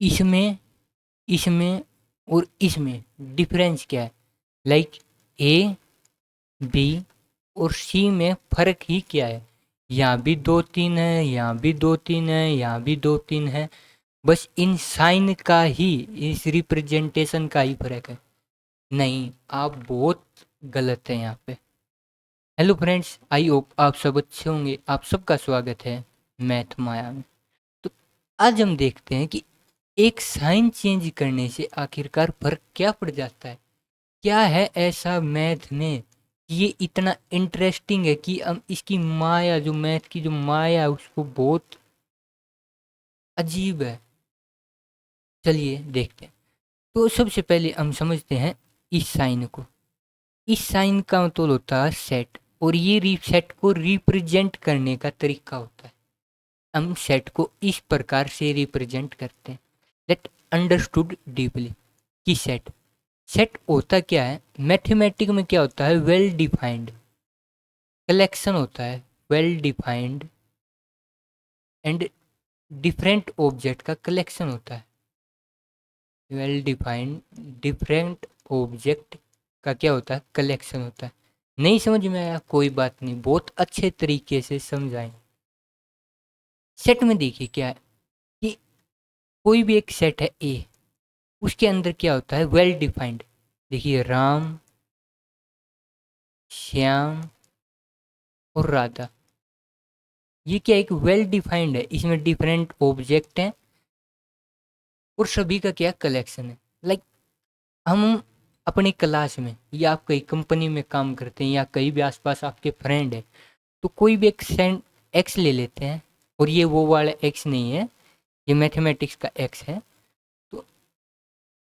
इसमें इसमें और इसमें डिफरेंस क्या है? लाइक ए, बी और सी में फर्क ही क्या है? यहाँ भी दो तीन है, यहाँ भी दो तीन है, यहाँ भी दो तीन है। बस इन साइन का ही, इस रिप्रेजेंटेशन का ही फर्क है। नहीं, आप बहुत गलत हैं यहाँ पे। हेलो फ्रेंड्स, आई होप आप सब अच्छे होंगे। आप सबका स्वागत है मैथ माया में। तो आज हम देखते हैं कि एक साइन चेंज करने से आखिरकार फर्क क्या पड़ जाता है। क्या है ऐसा मैथ में कि ये इतना इंटरेस्टिंग है कि हम इसकी माया, जो मैथ की जो माया है, उसको बहुत अजीब है। चलिए देखते हैं। तो सबसे पहले हम समझते हैं इस साइन को। इस साइन का मतलब होता है सेट, और ये सेट को रिप्रेजेंट करने का तरीका होता है। हम सेट को इस प्रकार से रिप्रेजेंट करते हैं। लेट अंडरस्टूड डीपली कि सेट सेट होता क्या है। मैथमेटिक में क्या होता है? वेल डिफाइंड कलेक्शन होता है। Well defined and different object का कलेक्शन होता है। वेल डिफाइंड डिफरेंट ऑब्जेक्ट का क्या होता है? कलेक्शन होता है। नहीं समझ में आया? कोई बात नहीं, बहुत अच्छे तरीके से समझाएं। सेट में देखिए क्या है कि कोई भी एक सेट है ए, उसके अंदर क्या होता है? Well defined. देखिए, राम, श्याम और राधा, ये क्या एक वेल डिफाइंड है। इसमें डिफरेंट ऑब्जेक्ट हैं और सभी का क्या कलेक्शन है। लाइक हम अपनी क्लास में या आप कहीं कंपनी में काम करते हैं या कहीं भी आसपास आपके फ्रेंड है, तो कोई भी एक सेंड एक्स ले लेते हैं। और ये वो वाला एक्स नहीं है, ये मैथमेटिक्स का एक्स है। तो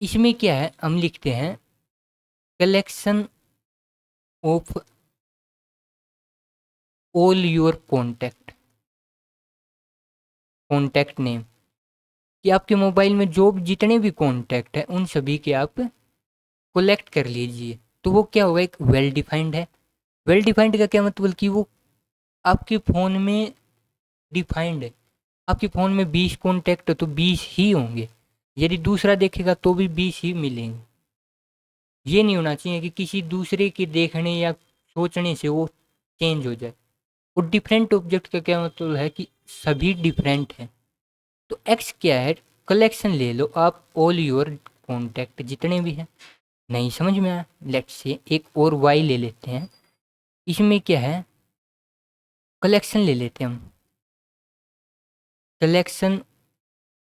इसमें क्या है, हम लिखते हैं collection of all your contact name, कि आपके मोबाइल में जो जितने भी कॉन्टैक्ट हैं उन सभी के आप कलेक्ट कर लीजिए। तो वो क्या होगा? एक वेल डिफाइंड है। वेल डिफाइंड का क्या मतलब कि वो आपके फ़ोन में डिफाइंड है। आपके फ़ोन में 20 कॉन्टैक्ट है तो 20 ही होंगे। यदि दूसरा देखेगा तो भी 20 ही मिलेंगे। ये नहीं होना चाहिए कि किसी दूसरे के देखने या सोचने से वो चेंज हो जाए। और डिफरेंट ऑब्जेक्ट का क्या मतलब है कि सभी डिफरेंट हैं। तो एक्स क्या है? कलेक्शन ले लो आप, ऑल योर कॉन्टैक्ट जितने भी हैं। नहीं समझ में आया? लेट्स से एक और वाई ले लेते हैं। इसमें क्या है? कलेक्शन ले लेते हैं हम, collection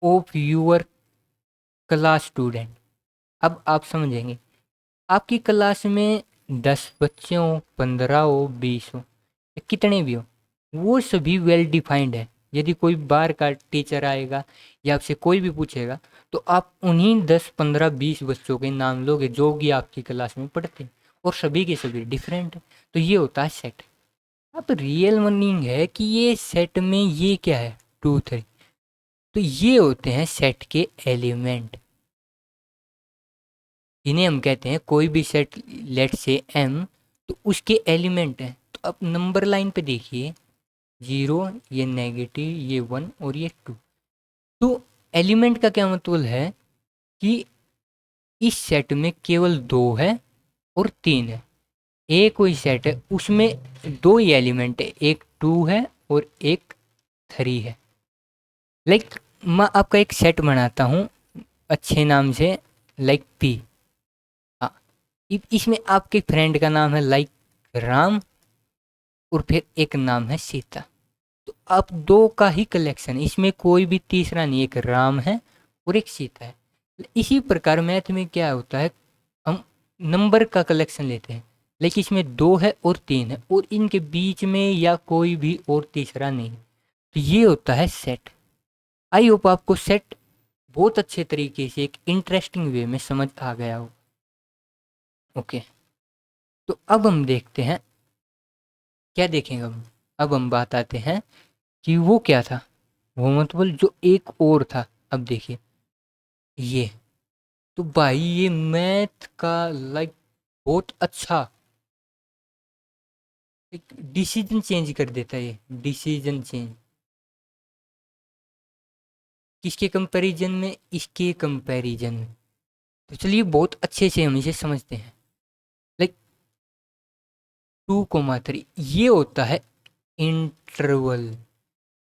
of your class student. अब आप समझेंगे, आपकी क्लास में 10 बच्चे हो, 15 हो, 20 हो, या कितने भी हो, वो सभी वेल डिफाइंड है। यदि कोई बाहर का टीचर आएगा या आपसे कोई भी पूछेगा, तो आप उन्हीं 10, 15, 20 बच्चों के नाम लोगे जो भी आपकी क्लास में पढ़ते हैं, और सभी के सभी डिफरेंट है। तो ये होता है सेट। अब रियल मीनिंग है कि ये सेट में ये क्या है? 2, 3। तो ये होते हैं सेट के एलिमेंट। इन्हें हम कहते हैं कोई भी सेट, लेट से एम, तो उसके एलिमेंट हैं। तो अब नंबर लाइन पे देखिए, 0, ये नेगेटिव, ये 1 और ये 2। तो एलिमेंट का क्या मतलब है कि इस सेट में केवल 2 है और 3 है। एक कोई सेट है उसमें दो ही एलिमेंट है, एक 2 है और एक 3 है। लाइक मैं आपका एक सेट बनाता हूँ अच्छे नाम से, लाइक पी। हाँ, इसमें आपके फ्रेंड का नाम है लाइक राम, और फिर एक नाम है सीता। तो आप दो का ही कलेक्शन, इसमें कोई भी तीसरा नहीं, एक राम है और एक सीता है। इसी प्रकार मैथ में क्या होता है, हम नंबर का कलेक्शन लेते हैं, लेकिन इसमें 2 है और 3 है और इनके बीच में या कोई भी और तीसरा नहीं। तो ये होता है सेट। आई होप आपको सेट बहुत अच्छे तरीके से एक इंटरेस्टिंग वे में समझ आ गया हो। ओके, तो अब हम देखते हैं, क्या देखेंगे अब हम बात आते हैं कि वो क्या था। वो मतलब जो एक और था। अब देखिए ये, तो भाई ये मैथ का लाइक बहुत अच्छा एक डिसीजन चेंज कर देता है। ये डिसीजन चेंज, किसके कंपैरिजन में, इसके कंपैरिजन में। तो चलिए बहुत अच्छे से हम इसे समझते हैं। लाइक 2,3 ये होता है इंटरवल।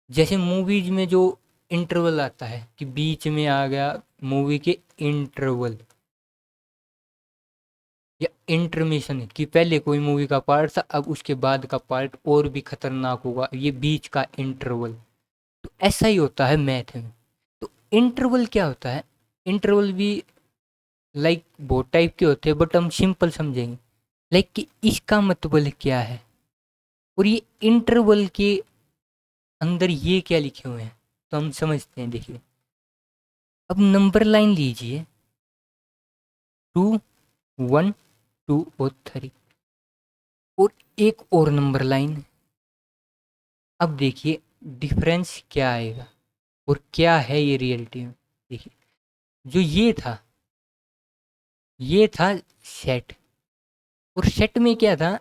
जैसे मूवीज में जो इंटरवल आता है कि बीच में आ गया मूवी के इंटरवल या इंटरमिशन, कि पहले कोई मूवी का पार्ट था अब उसके बाद का पार्ट और भी खतरनाक होगा, ये बीच का इंटरवल। तो ऐसा ही होता है मैथ में। तो इंटरवल क्या होता है, इंटरवल भी लाइक बहुत टाइप के होते हैं, बट हम सिंपल समझेंगे लाइक कि इसका मतलब क्या है और ये इंटरवल के अंदर ये क्या लिखे हुए हैं, तो हम समझते हैं। देखिए अब नंबर लाइन लीजिए 2, 1, 2 और 3, और एक और नंबर लाइन। अब देखिए डिफरेंस क्या आएगा और क्या है ये रियलिटी में। देखिए जो ये था सेट, और सेट में क्या था,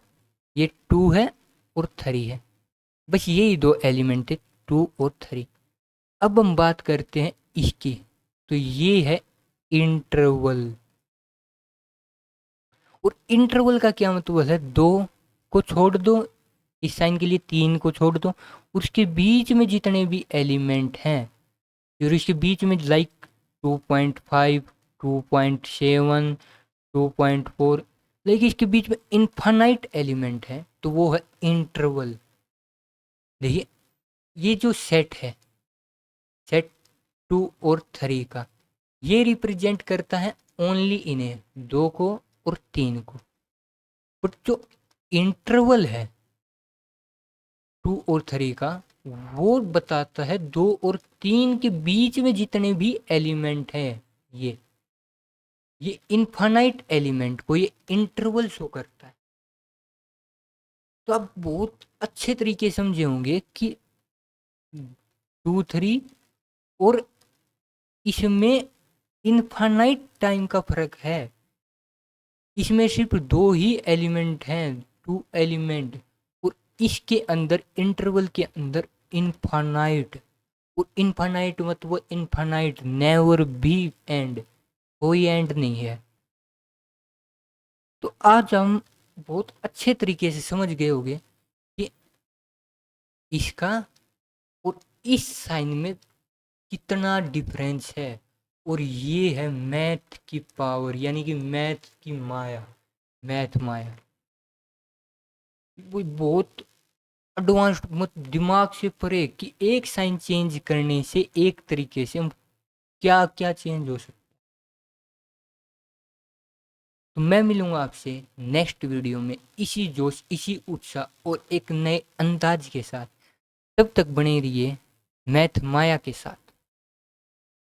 ये 2 है और 3 है, बस यही दो एलिमेंट है, 2 और 3। अब हम बात करते हैं इसकी, तो ये है इंटरवल। और इंटरवल का क्या मतलब है, 2 को छोड़ दो, इस साइन के लिए 3 को छोड़ दो, उसके बीच में जितने भी एलिमेंट हैं, और इसके बीच में लाइक 2.5, 2.7, 2.4, लेकिन इसके बीच में इन्फानाइट एलिमेंट है, तो वो है इंटरवल। देखिए ये जो सेट है, सेट 2 और 3 का, ये रिप्रेजेंट करता है ओनली इन्हें 2 को और 3 को। बट जो इंटरवल है 2 और 3 का, वो बताता है 2 और 3 के बीच में जितने भी एलिमेंट हैं, ये इनफाइनाइट एलिमेंट को ये इंटरवल शो करता है। तो आप बहुत अच्छे तरीके से समझे होंगे कि 2, 3 और इसमें इनफाइनाइट टाइम का फर्क है। इसमें सिर्फ 2 ही एलिमेंट हैं, 2 एलिमेंट, और इसके अंदर इंटरवल के अंदर इनफाइनाइट। और इनफाइनाइट मतलब इनफाइनाइट, नेवर बी एंड, कोई एंड नहीं है। तो आज हम बहुत अच्छे तरीके से समझ गए होंगे कि इसका और इस साइन में कितना डिफरेंस है। और ये है मैथ की पावर, यानी कि मैथ की माया, मैथ माया। वो बहुत एडवांस्ड, मत दिमाग से परे कि एक साइन चेंज करने से एक तरीके से हम क्या क्या चेंज हो सकता है। तो मैं मिलूंगा आपसे नेक्स्ट वीडियो में इसी जोश, इसी उत्साह और एक नए अंदाज के साथ। तब तक बने रहिए मैथ माया के साथ।